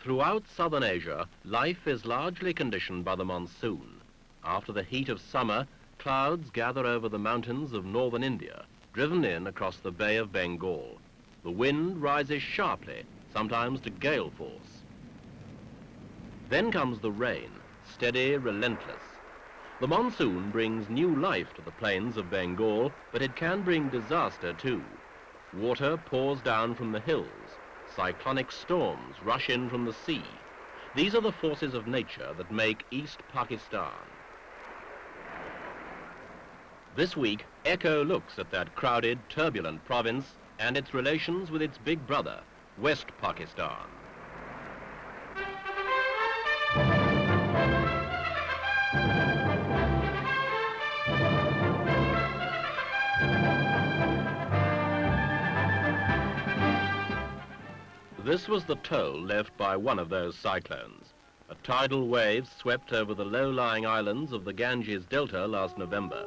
Throughout southern Asia, life is largely conditioned by the monsoon. After the heat of summer, clouds gather over the mountains of northern India, driven in across the Bay of Bengal. The wind rises sharply, sometimes to gale force. Then comes the rain, steady, relentless. The monsoon brings new life to the plains of Bengal, but it can bring disaster too. Water pours down from the hills. Cyclonic storms rush in from the sea. These are the forces of nature that make East Pakistan. This week, Echo looks at that crowded, turbulent province and its relations with its big brother, West Pakistan. This was the toll left by one of those cyclones. A tidal wave swept over the low-lying islands of the Ganges Delta last November.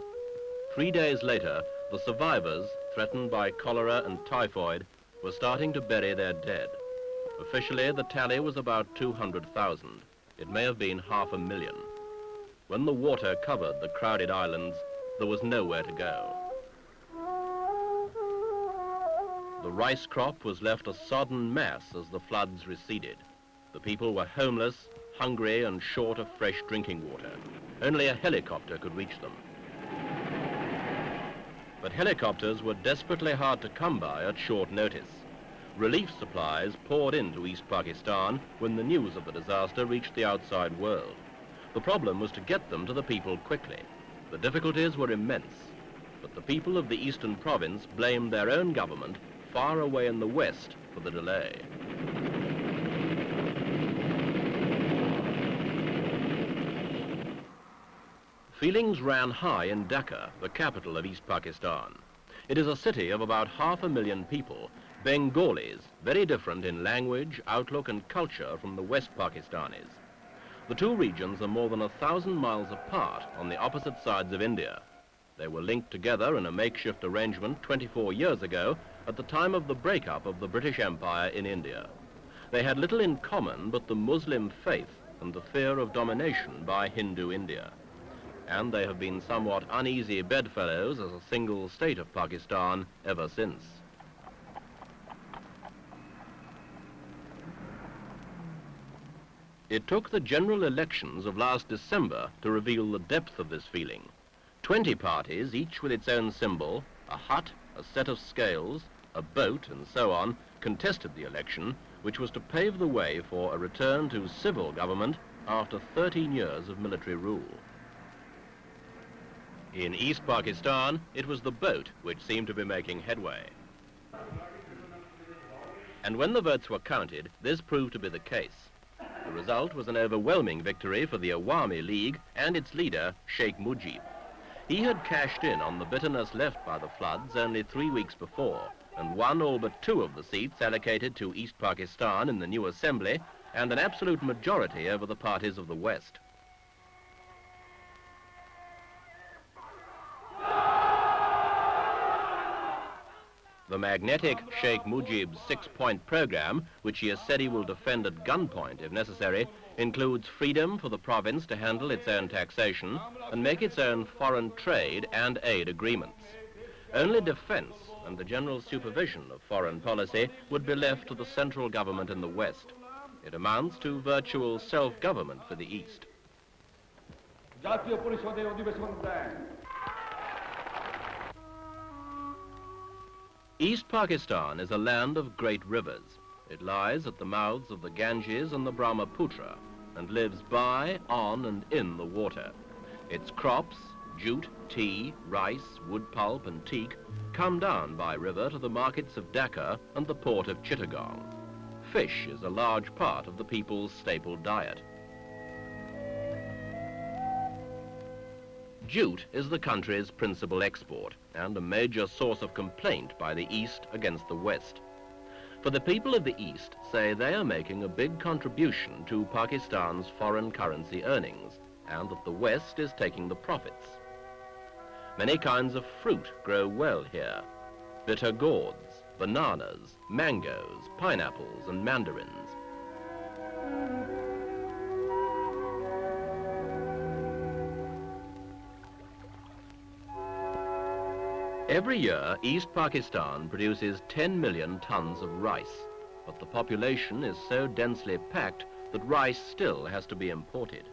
3 days later, the survivors, threatened by cholera and typhoid, were starting to bury their dead. Officially, the tally was about 200,000. It may have been 500,000. When the water covered the crowded islands, there was nowhere to go. The rice crop was left a sodden mass as the floods receded. The people were homeless, hungry, and short of fresh drinking water. Only a helicopter could reach them. But helicopters were desperately hard to come by at short notice. Relief supplies poured into East Pakistan when the news of the disaster reached the outside world. The problem was to get them to the people quickly. The difficulties were immense, but the people of the eastern province blamed their own government far away in the west for the delay. Feelings ran high in Dhaka, the capital of East Pakistan. It is a city of about 500,000 people, Bengalis, very different in language, outlook and culture from the West Pakistanis. The two regions are more than 1,000 miles apart on the opposite sides of India. They were linked together in a makeshift arrangement 24 years ago at the time of the breakup of the British Empire in India. They had little in common but the Muslim faith and the fear of domination by Hindu India. And they have been somewhat uneasy bedfellows as a single state of Pakistan ever since. It took the general elections of last December to reveal the depth of this feeling. 20 parties, each with its own symbol, a hut, a set of scales, a boat, and so on, contested the election, which was to pave the way for a return to civil government after 13 years of military rule. In East Pakistan, it was the boat which seemed to be making headway. And when the votes were counted, this proved to be the case. The result was an overwhelming victory for the Awami League and its leader, Sheikh Mujib. He had cashed in on the bitterness left by the floods only 3 weeks before and won all but 2 of the seats allocated to East Pakistan in the new assembly and an absolute majority over the parties of the West. The magnetic Sheikh Mujib's 6-point program, which he has said he will defend at gunpoint if necessary, includes freedom for the province to handle its own taxation and make its own foreign trade and aid agreements. Only defense and the general supervision of foreign policy would be left to the central government in the West. It amounts to virtual self-government for the East. East Pakistan is a land of great rivers. It lies at the mouths of the Ganges and the Brahmaputra and lives by, on and in the water. Its crops, jute, tea, rice, wood pulp and teak, come down by river to the markets of Dhaka and the port of Chittagong. Fish is a large part of the people's staple diet. Jute is the country's principal export and a major source of complaint by the East against the West. For the people of the East say they are making a big contribution to Pakistan's foreign currency earnings and that the West is taking the profits. Many kinds of fruit grow well here. Bitter gourds, bananas, mangoes, pineapples and mandarins. Every year, East Pakistan produces 10 million tons of rice, but the population is so densely packed that rice still has to be imported.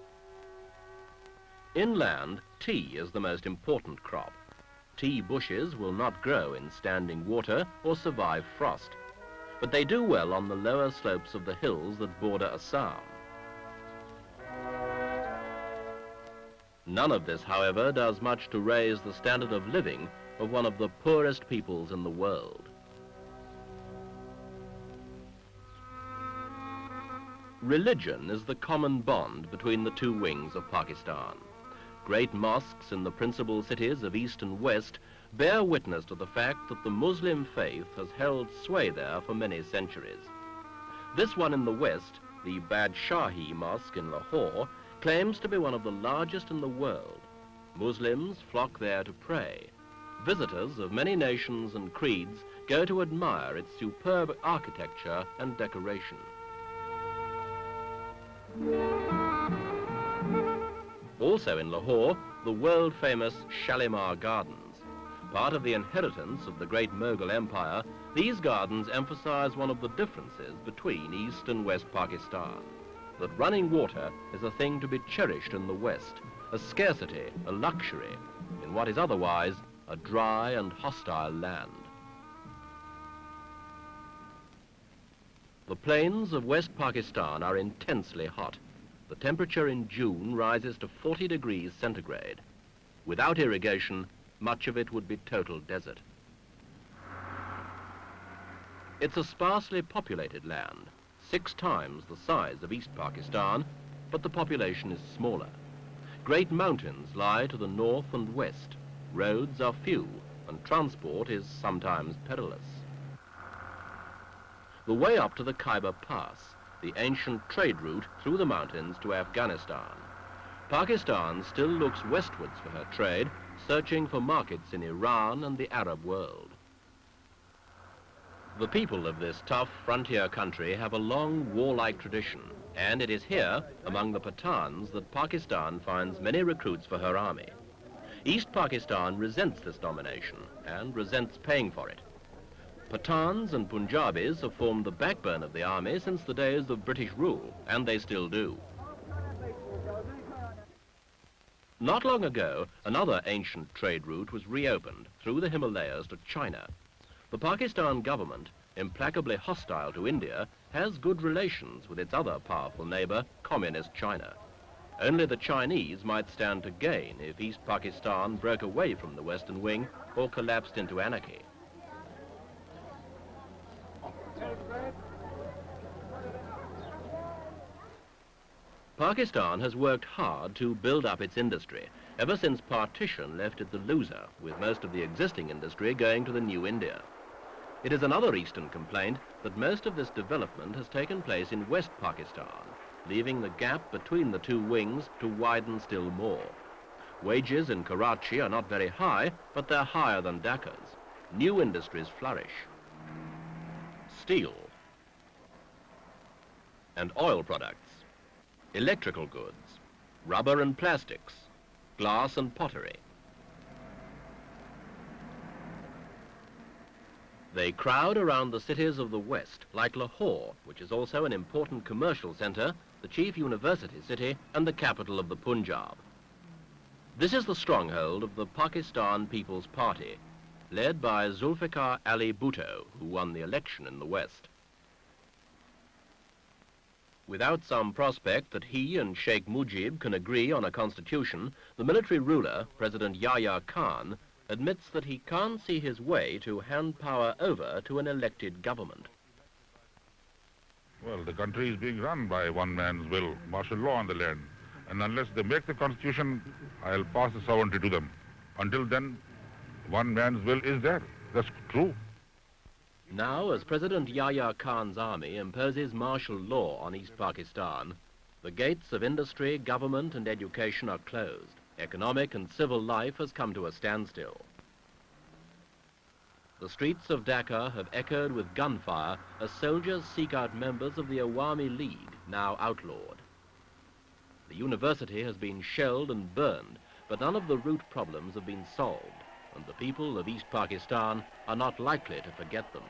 Inland, tea is the most important crop. Tea bushes will not grow in standing water or survive frost, but they do well on the lower slopes of the hills that border Assam. None of this, however, does much to raise the standard of living of one of the poorest peoples in the world. Religion is the common bond between the two wings of Pakistan. Great mosques in the principal cities of East and West bear witness to the fact that the Muslim faith has held sway there for many centuries. This one in the West, the Badshahi Mosque in Lahore, claims to be one of the largest in the world. Muslims flock there to pray. Visitors of many nations and creeds go to admire its superb architecture and decoration. Also in Lahore, the world-famous Shalimar Gardens. Part of the inheritance of the great Mughal Empire, these gardens emphasize one of the differences between East and West Pakistan. That running water is a thing to be cherished in the West, a scarcity, a luxury, in what is otherwise a dry and hostile land. The plains of West Pakistan are intensely hot. The temperature in June rises to 40 degrees centigrade. Without irrigation, much of it would be total desert. It's a sparsely populated land, 6 times the size of East Pakistan, but the population is smaller. Great mountains lie to the north and west. Roads are few, and transport is sometimes perilous. The way up to the Khyber Pass, the ancient trade route through the mountains to Afghanistan. Pakistan still looks westwards for her trade, searching for markets in Iran and the Arab world. The people of this tough frontier country have a long warlike tradition, and it is here, among the Pathans, that Pakistan finds many recruits for her army. East Pakistan resents this domination and resents paying for it. Pathans and Punjabis have formed the backbone of the army since the days of British rule, and they still do. Not long ago, another ancient trade route was reopened through the Himalayas to China. The Pakistan government, implacably hostile to India, has good relations with its other powerful neighbor, Communist China. Only the Chinese might stand to gain if East Pakistan broke away from the Western wing or collapsed into anarchy. Pakistan has worked hard to build up its industry. Ever since partition left it the loser, with most of the existing industry going to the new India. It is another Eastern complaint that most of this development has taken place in West Pakistan, leaving the gap between the two wings to widen still more. Wages in Karachi are not very high, but they're higher than Dhaka's. New industries flourish. Steel and oil products, electrical goods, rubber and plastics, glass and pottery. They crowd around the cities of the West, like Lahore, which is also an important commercial centre, the chief university city, and the capital of the Punjab. This is the stronghold of the Pakistan People's Party, led by Zulfikar Ali Bhutto, who won the election in the West. Without some prospect that he and Sheikh Mujib can agree on a constitution, the military ruler, President Yahya Khan, admits that he can't see his way to hand power over to an elected government. Well, the country is being run by one man's will, martial law on the land. And unless they make the constitution, I'll pass the sovereignty to them. Until then, one man's will is there. That's true. Now, as President Yahya Khan's army imposes martial law on East Pakistan, the gates of industry, government and education are closed. Economic and civil life has come to a standstill. The streets of Dhaka have echoed with gunfire as soldiers seek out members of the Awami League, now outlawed. The university has been shelled and burned, but none of the root problems have been solved, and the people of East Pakistan are not likely to forget them.